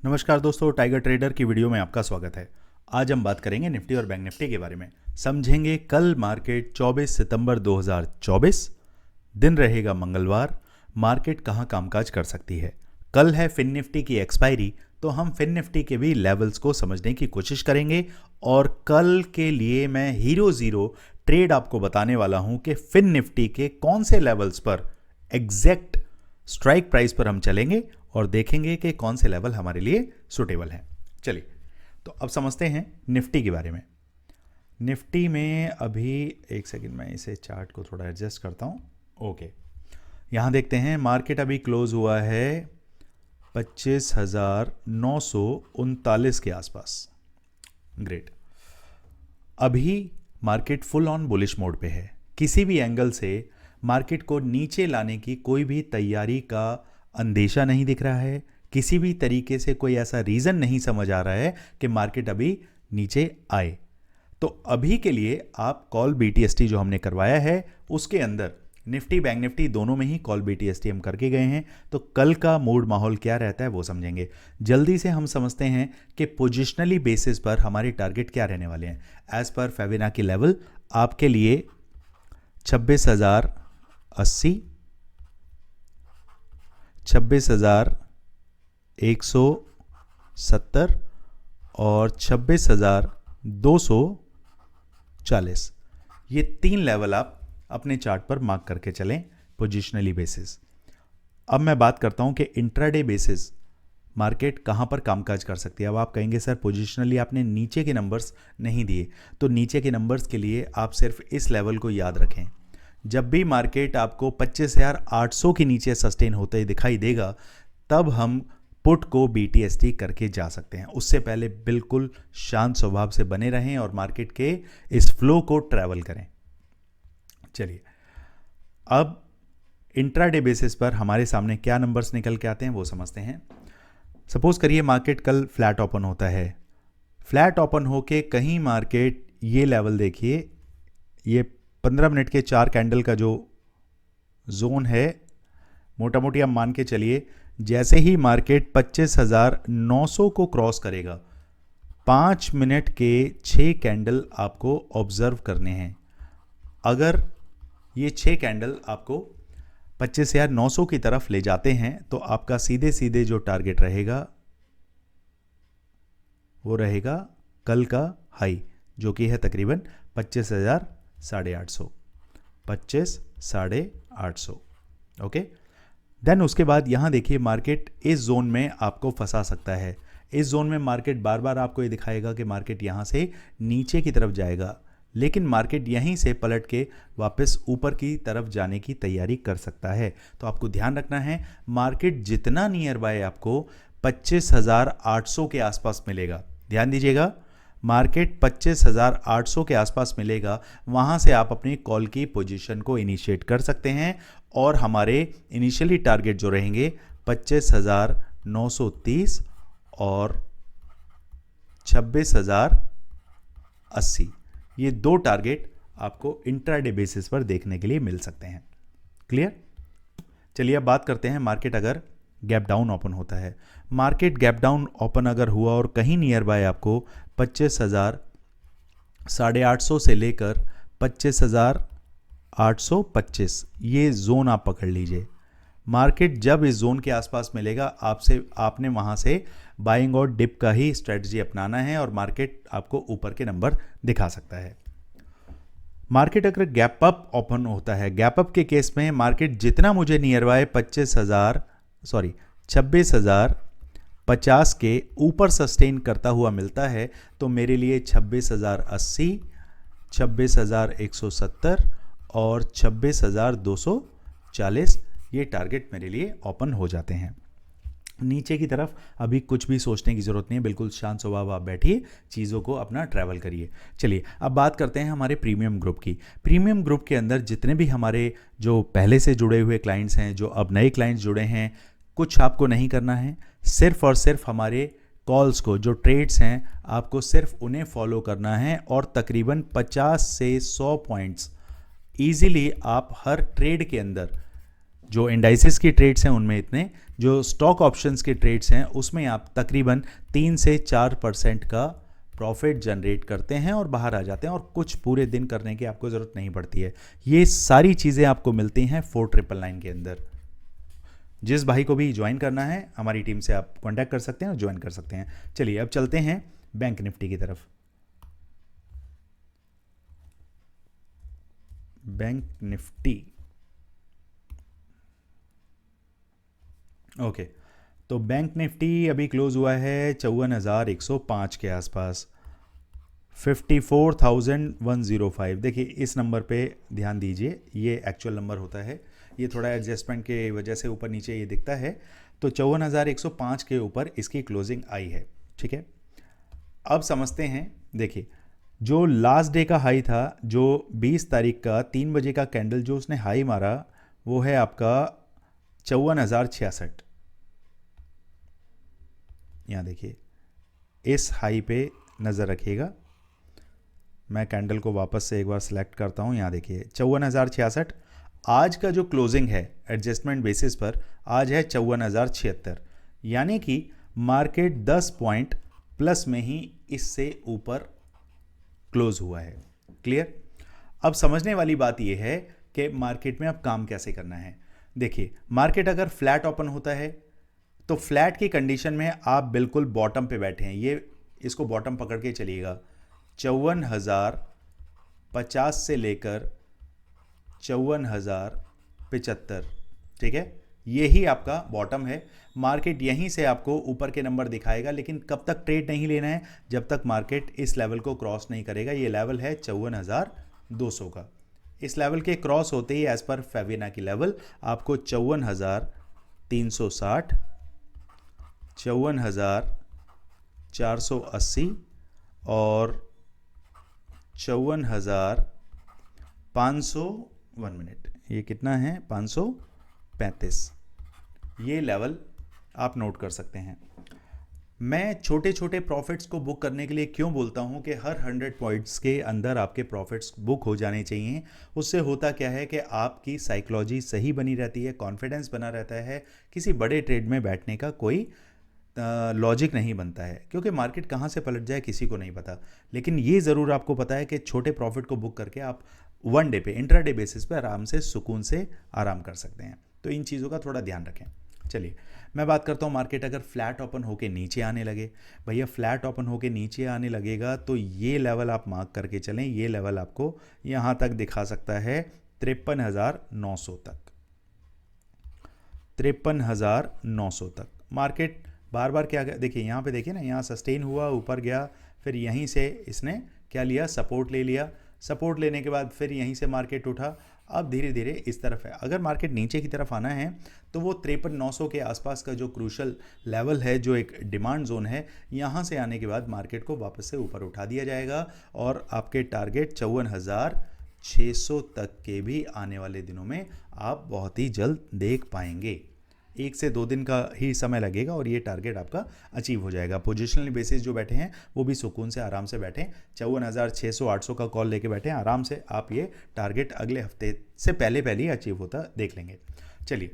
नमस्कार दोस्तों, tiger trader की वीडियो में आपका स्वागत है। आज हम बात करेंगे निफ्टी और बैंक निफ्टी के बारे में। समझेंगे कल मार्केट 24 सितंबर 2024, दिन रहेगा मंगलवार, मार्केट कहां कामकाज कर सकती है। कल है फिन निफ्टी की एक्सपायरी, तो हम फिन निफ्टी के भी लेवल्स को समझने की कोशिश करेंगे और कल के लिए मैं हीरो जीरो ट्रेड आपको बताने वाला हूं कि फिन निफ्टी के कौन से लेवल्स पर एग्जैक्ट स्ट्राइक प्राइस पर हम चलेंगे और देखेंगे कि कौन से लेवल हमारे लिए सुटेबल हैं। चलिए, तो अब समझते हैं निफ्टी के बारे में। निफ्टी में अभी एक सेकंड, मैं इसे चार्ट को थोड़ा एडजस्ट करता हूं। ओके, यहां देखते हैं मार्केट अभी क्लोज हुआ है 25,939 के आसपास। ग्रेट। अभी market full on bullish mode पे है। किसी भी एंगल से मार्केट को नीचे लाने की कोई भी तैयारी का अंदेशा नहीं दिख रहा है। किसी भी तरीके से कोई ऐसा रीज़न नहीं समझ आ रहा है कि मार्केट अभी नीचे आए। तो अभी के लिए आप कॉल बीटीएसटी जो हमने करवाया है उसके अंदर निफ्टी बैंक निफ्टी दोनों में ही कॉल बीटीएसटी हम करके गए हैं। तो कल का मूड माहौल क्या रहता है वो समझेंगे। जल्दी से हम समझते हैं कि पोजिशनली बेसिस पर हमारे टारगेट क्या रहने वाले हैं। एज पर फेबिनाकी लेवल आपके लिए 26,080, 26,170 और 26,240, ये तीन लेवल आप अपने चार्ट पर मार्क करके चलें पोजिशनली बेसिस। अब मैं बात करता हूं कि इंट्राडे बेसिस मार्केट कहां पर कामकाज कर सकती है। अब आप कहेंगे सर पोजिशनली आपने नीचे के नंबर्स नहीं दिए, तो नीचे के नंबर्स के लिए आप सिर्फ इस लेवल को याद रखें। जब भी मार्केट आपको 25,800 के नीचे सस्टेन होते ही दिखाई देगा, तब हम पुट को बीटीएसटी करके जा सकते हैं। उससे पहले बिल्कुल शांत स्वभाव से बने रहें और मार्केट के इस फ्लो को ट्रैवल करें। चलिए, अब इंट्राडे बेसिस पर हमारे सामने क्या नंबर्स निकल के आते हैं वो समझते हैं। सपोज करिए मार्केट कल फ्लैट ओपन होता है। फ्लैट ओपन होके कहीं मार्केट ये लेवल देखिए, ये 15 मिनट के 4 कैंडल का जो जोन है, मोटा मोटी आप मान के चलिए जैसे ही मार्केट 25,900 को क्रॉस करेगा, 5 मिनट के 6 कैंडल आपको ऑब्जर्व करने हैं। अगर ये 6 कैंडल आपको 25,900 की तरफ ले जाते हैं तो आपका सीधे सीधे जो टारगेट रहेगा वो रहेगा कल का हाई, जो कि है तकरीबन 25,850, 25,850। ओके, देन उसके बाद यहां देखिए मार्केट इस जोन में आपको फंसा सकता है। इस जोन में मार्केट बार बार आपको ये दिखाएगा कि मार्केट यहां से नीचे की तरफ जाएगा, लेकिन मार्केट यहीं से पलट के वापस ऊपर की तरफ जाने की तैयारी कर सकता है। तो आपको ध्यान रखना है, मार्केट जितना नियर बाय आपको 25,800 के आसपास मिलेगा, ध्यान दीजिएगा, मार्केट 25,800 के आसपास मिलेगा, वहां से आप अपनी कॉल की पोजीशन को इनिशिएट कर सकते हैं। और हमारे इनिशियली टारगेट जो रहेंगे 25,930 और 26,080, ये दो टारगेट आपको इंट्राडे बेसिस पर देखने के लिए मिल सकते हैं। क्लियर? चलिए अब बात करते हैं मार्केट अगर गैप डाउन ओपन होता है। मार्केट गैप डाउन ओपन अगर हुआ और कहीं नियर बाय आपको 25,850 से लेकर 25,825 ये जोन आप पकड़ लीजिए। मार्केट जब इस जोन के आसपास मिलेगा, आपने वहां से बाइंग और डिप का ही स्ट्रेटजी अपनाना है और मार्केट आपको ऊपर के नंबर दिखा सकता है। मार्केट अगर गैप अप ओपन होता है, गैप अप के केस में मार्केट जितना मुझे नियर बाय 26,050 के ऊपर सस्टेन करता हुआ मिलता है, तो मेरे लिए 26,080, 26,170 और 26,240 ये टारगेट मेरे लिए ओपन हो जाते हैं। नीचे की तरफ अभी कुछ भी सोचने की ज़रूरत नहीं है, बिल्कुल शांत स्वभाव आप बैठिए, चीज़ों को अपना ट्रैवल करिए। चलिए अब बात करते हैं हमारे प्रीमियम ग्रुप की। प्रीमियम ग्रुप के अंदर जितने भी हमारे जो पहले से जुड़े हुए क्लाइंट्स हैं, जो अब नए क्लाइंट्स जुड़े हैं, कुछ आपको नहीं करना है, सिर्फ और सिर्फ हमारे कॉल्स को, जो ट्रेड्स हैं, आपको सिर्फ उन्हें फॉलो करना है और तकरीबन 50 से 100 पॉइंट्स ईजिली आप हर ट्रेड के अंदर, जो इंडाइसिस की ट्रेड्स हैं उनमें इतने जो स्टॉक ऑप्शंस के ट्रेड्स हैं उसमें आप तकरीबन 3 से 4% का प्रॉफिट जनरेट करते हैं और बाहर आ जाते हैं, और कुछ पूरे दिन करने की आपको ज़रूरत नहीं पड़ती है। ये सारी चीज़ें आपको मिलती हैं 4999 के अंदर। जिस भाई को भी ज्वाइन करना है हमारी टीम से आप कांटेक्ट कर सकते हैं और ज्वाइन कर सकते हैं। चलिए अब चलते हैं बैंक निफ्टी की तरफ। बैंक निफ्टी, ओके, तो बैंक निफ्टी अभी क्लोज हुआ है 54,105 के आसपास, 54,105। देखिए इस नंबर पे ध्यान दीजिए, ये एक्चुअल नंबर होता है, ये थोड़ा एडजस्टमेंट के वजह से ऊपर नीचे ये दिखता है। तो 54,105 के ऊपर इसकी क्लोजिंग आई है, ठीक है। अब समझते हैं, देखिए जो लास्ट डे का हाई था, जो 20 तारीख का 3 बजे का कैंडल जो उसने हाई मारा, वो है आपका 54,066। यहाँ देखिए इस हाई पे नज़र रखिएगा, मैं कैंडल को वापस से एक बार सेलेक्ट करता हूँ। यहाँ देखिए 54,066। आज का जो क्लोजिंग है एडजस्टमेंट बेसिस पर आज है 54,076, यानी कि मार्केट 10 पॉइंट प्लस में ही इससे ऊपर क्लोज हुआ है। क्लियर? अब समझने वाली बात यह है कि मार्केट में अब काम कैसे करना है। देखिए मार्केट अगर फ्लैट ओपन होता है तो फ्लैट की कंडीशन में आप बिल्कुल बॉटम पे बैठे हैं, ये इसको बॉटम पकड़ के चलिएगा। 54,050 से लेकर 54,075, ठीक है, यही आपका बॉटम है। मार्केट यहीं से आपको ऊपर के नंबर दिखाएगा, लेकिन कब तक ट्रेड नहीं लेना है, जब तक मार्केट इस लेवल को क्रॉस नहीं करेगा। ये लेवल है 54,200 का। इस लेवल के क्रॉस होते ही एज पर फेबिनाकी लेवल आपको 54,360, 54,480 और 54,500, 1 मिनट, ये कितना है, 535, ये लेवल आप नोट कर सकते हैं। मैं छोटे छोटे प्रॉफिट्स को बुक करने के लिए क्यों बोलता हूं कि हर 100 पॉइंट्स के अंदर आपके प्रॉफिट्स बुक हो जाने चाहिए। उससे होता क्या है कि आपकी साइकोलॉजी सही बनी रहती है, कॉन्फिडेंस बना रहता है, किसी बड़े ट्रेड में बैठने का कोई लॉजिक नहीं बनता है, क्योंकि मार्केट कहाँ से पलट जाए किसी को नहीं पता। लेकिन ये ज़रूर आपको पता है कि छोटे प्रॉफिट को बुक करके आप 1 डे पे, इंट्राडे बेसिस पे आराम से सुकून से आराम कर सकते हैं। तो इन चीज़ों का थोड़ा ध्यान रखें। चलिए मैं बात करता हूँ, मार्केट अगर फ्लैट ओपन होके नीचे आने लगे, भैया फ्लैट ओपन होके नीचे आने लगेगा तो ये लेवल आप मार्क करके चलें। ये लेवल आपको यहाँ तक दिखा सकता है 53,900 तक, 53,900 तक। मार्केट बार बार क्या, देखिए यहाँ पे देखिए ना, यहाँ सस्टेन हुआ, ऊपर गया, फिर यहीं से इसने क्या लिया, सपोर्ट ले लिया। सपोर्ट लेने के बाद फिर यहीं से मार्केट उठा, अब धीरे धीरे इस तरफ है। अगर मार्केट नीचे की तरफ आना है तो वो 53,900 के आसपास का जो क्रूशल लेवल है, जो एक डिमांड जोन है, यहाँ से आने के बाद मार्केट को वापस से ऊपर उठा दिया जाएगा और आपके टारगेट 54,600 तक के भी आने वाले दिनों में आप बहुत ही जल्द देख पाएंगे। 1 से 2 दिन का ही समय लगेगा और ये टारगेट आपका अचीव हो जाएगा। पोजिशनल बेसिस जो बैठे हैं वो भी सुकून से आराम से बैठें, 54,600-800 का कॉल लेके बैठें, आराम से आप ये टारगेट अगले हफ्ते से पहले ही अचीव होता देख लेंगे। चलिए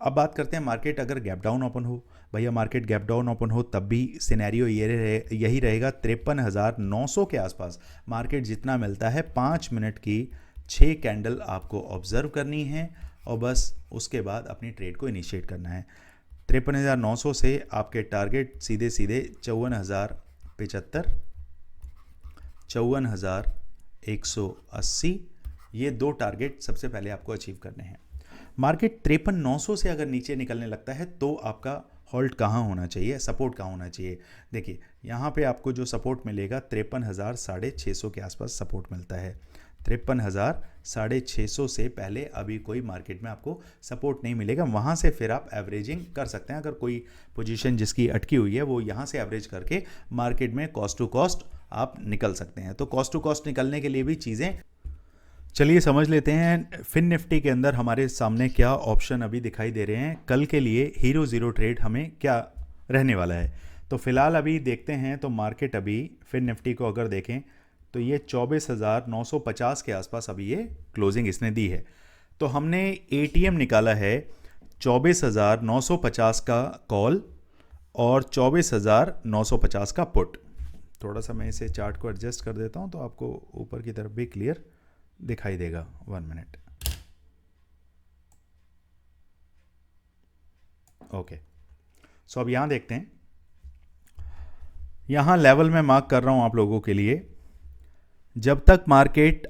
अब बात करते हैं, मार्केट अगर गैप डाउन ओपन हो, भैया मार्केट गैप डाउन ओपन हो तब भी सिनेरियो यही रहेगा, 53,900 के आसपास मार्केट जितना मिलता है 5 मिनट की 6 कैंडल आपको ऑब्जर्व करनी है और बस उसके बाद अपनी ट्रेड को इनिशिएट करना है। 53,900 से आपके टारगेट सीधे सीधे 54,075, 54,180, ये 2 टारगेट सबसे पहले आपको अचीव करने हैं। मार्केट 53,900 से अगर नीचे निकलने लगता है तो आपका हॉल्ट कहाँ होना चाहिए, सपोर्ट कहाँ होना चाहिए। देखिए यहाँ पे आपको जो सपोर्ट मिलेगा 53,650 के आसपास सपोर्ट मिलता है। 53,650 से पहले अभी कोई मार्केट में आपको सपोर्ट नहीं मिलेगा। वहाँ से फिर आप एवरेजिंग कर सकते हैं। अगर कोई पोजीशन जिसकी अटकी हुई है वो यहाँ से एवरेज करके मार्केट में कॉस्ट टू कॉस्ट आप निकल सकते हैं। तो कॉस्ट टू कॉस्ट निकलने के लिए भी चीज़ें, चलिए समझ लेते हैं फिन निफ्टी के अंदर हमारे सामने क्या ऑप्शन अभी दिखाई दे रहे हैं। कल के लिए हीरो ज़ीरो ट्रेड हमें क्या रहने वाला है, तो फिलहाल अभी देखते हैं। तो मार्केट अभी फिन निफ्टी को अगर देखें तो ये 24,950 के आसपास अभी ये क्लोजिंग इसने दी है। तो हमने एटीएम निकाला है 24,950 का कॉल और 24,950 का पुट। थोड़ा सा मैं इसे चार्ट को एडजस्ट कर देता हूं तो आपको ऊपर की तरफ भी क्लियर दिखाई देगा। 1 मिनट। ओके, सो अब यहां देखते हैं। यहां लेवल में मार्क कर रहा हूं आप लोगों के लिए, जब तक मार्केट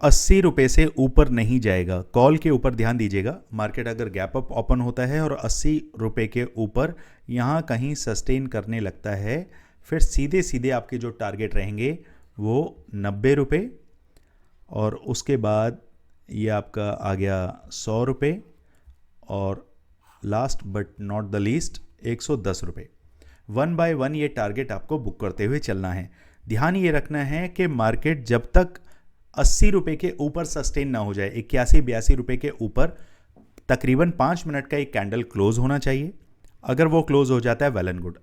80 रुपये से ऊपर नहीं जाएगा, कॉल के ऊपर ध्यान दीजिएगा, मार्केट अगर गैप अप ओपन होता है और 80 रुपये के ऊपर यहाँ कहीं सस्टेन करने लगता है, फिर सीधे सीधे आपके जो टारगेट रहेंगे वो 90 रुपये, और उसके बाद ये आपका आ गया 100 रुपये, और last but not the least 110 रुपये। 1 बाय 1 ये टारगेट आपको बुक करते हुए चलना है। ध्यान ये रखना है कि मार्केट जब तक 80 रुपये के ऊपर सस्टेन ना हो जाए, 81-82 रुपये के ऊपर, तकरीबन 5 मिनट का एक कैंडल क्लोज होना चाहिए। अगर वो क्लोज हो जाता है वेल एंड गुड।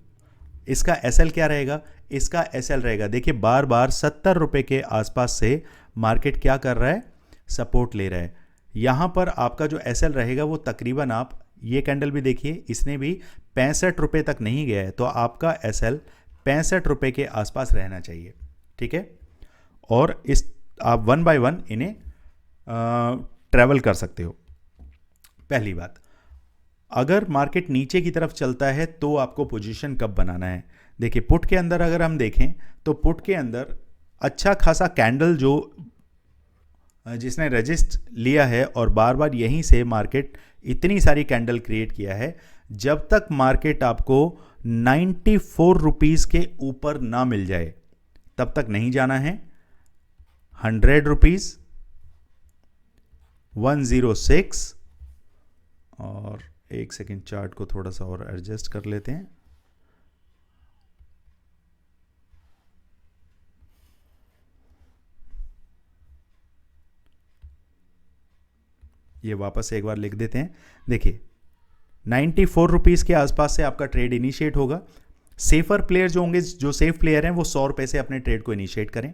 इसका एसएल क्या रहेगा? इसका एसएल रहेगा, देखिए बार बार 70 रुपये के आसपास से मार्केट क्या कर रहा है, सपोर्ट ले रहा है। यहाँ पर आपका जो एसएल रहेगा वो तकरीबन, आप ये कैंडल भी देखिए, इसने भी 65 रुपये तक नहीं गया है, तो आपका एसएल 65 रुपये के आसपास रहना चाहिए। ठीक है, और इस आप 1 बाय 1 इन्हें ट्रैवल कर सकते हो। पहली बात, अगर मार्केट नीचे की तरफ चलता है तो आपको पोजीशन कब बनाना है? देखिए पुट के अंदर अगर हम देखें तो पुट के अंदर अच्छा खासा कैंडल जो जिसने रजिस्ट लिया है और बार बार यहीं से मार्केट इतनी सारी कैंडल क्रिएट किया है, जब तक मार्केट आपको 94 रुपीज़ के ऊपर ना मिल जाए तब तक नहीं जाना है। 100 रुपीज़, 106, और एक सेकेंड चार्ट को थोड़ा सा और एडजस्ट कर लेते हैं। ये वापस से एक बार लिख देते हैं। देखिए 94 रुपीज़ के आसपास से आपका ट्रेड इनिशिएट होगा। सेफर प्लेयर जो होंगे, जो सेफ प्लेयर हैं, वो 100 रुपये से अपने ट्रेड को इनिशिएट करें।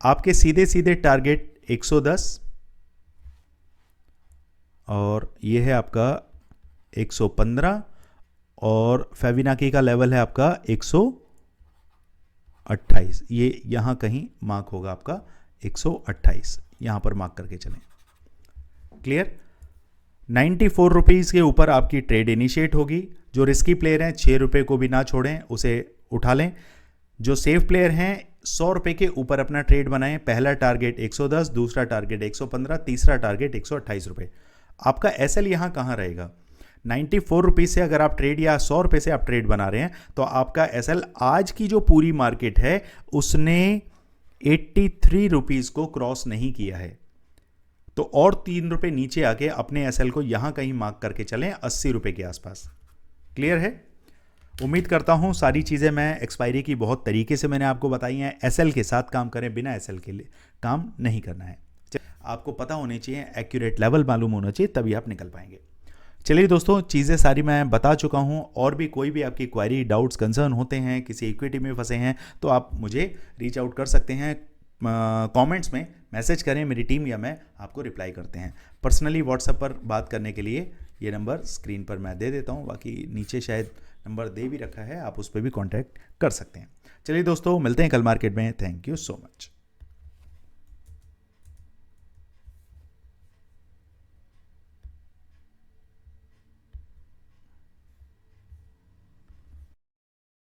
आपके सीधे सीधे टारगेट 110, और ये है आपका 115, और फेविनाकी का लेवल है आपका 128। ये यहाँ कहीं मार्क होगा आपका 128, यहाँ पर मार्क करके चलें। क्लियर? 94 रुपीज़ के ऊपर आपकी ट्रेड इनिशिएट होगी। जो रिस्की प्लेयर हैं 6 रुपये को भी ना छोड़ें, उसे उठा लें। जो सेफ प्लेयर हैं 100 रुपये के ऊपर अपना ट्रेड बनाएं। पहला टारगेट 110, दूसरा टारगेट 115, तीसरा टारगेट 128 रुपये। आपका एसएल यहाँ कहाँ रहेगा? 94 रुपीज़ से अगर आप ट्रेड, या 100 रुपये से आप ट्रेड बना रहे हैं, तो आपका एसएल आज की जो पूरी मार्केट है उसने 83 रुपीज़ को क्रॉस नहीं किया है, तो और 3 रुपये नीचे आके अपने एसएल को यहां कहीं मार्क करके चलें 80 रुपये के आसपास। क्लियर है? उम्मीद करता हूं सारी चीज़ें मैं एक्सपायरी की बहुत तरीके से मैंने आपको बताई हैं। एसएल के साथ काम करें, बिना एसएल के लिए काम नहीं करना है। आपको पता होनी चाहिए, एक्यूरेट लेवल मालूम होना चाहिए, तभी आप निकल पाएंगे। चलिए दोस्तों, चीज़ें सारी मैं बता चुका हूं। और भी कोई भी आपकी क्वारी, डाउट्स, कंसर्न होते हैं, किसी इक्विटी में फंसे हैं, तो आप मुझे रीच आउट कर सकते हैं। कमेंट्स में मैसेज करें, मेरी टीम या मैं आपको रिप्लाई करते हैं। पर्सनली व्हाट्सएप पर बात करने के लिए ये नंबर स्क्रीन पर मैं दे देता हूँ, बाकी नीचे शायद नंबर दे भी रखा है, आप उस पर भी कांटेक्ट कर सकते हैं। चलिए दोस्तों, मिलते हैं कल मार्केट में। Thank you so much.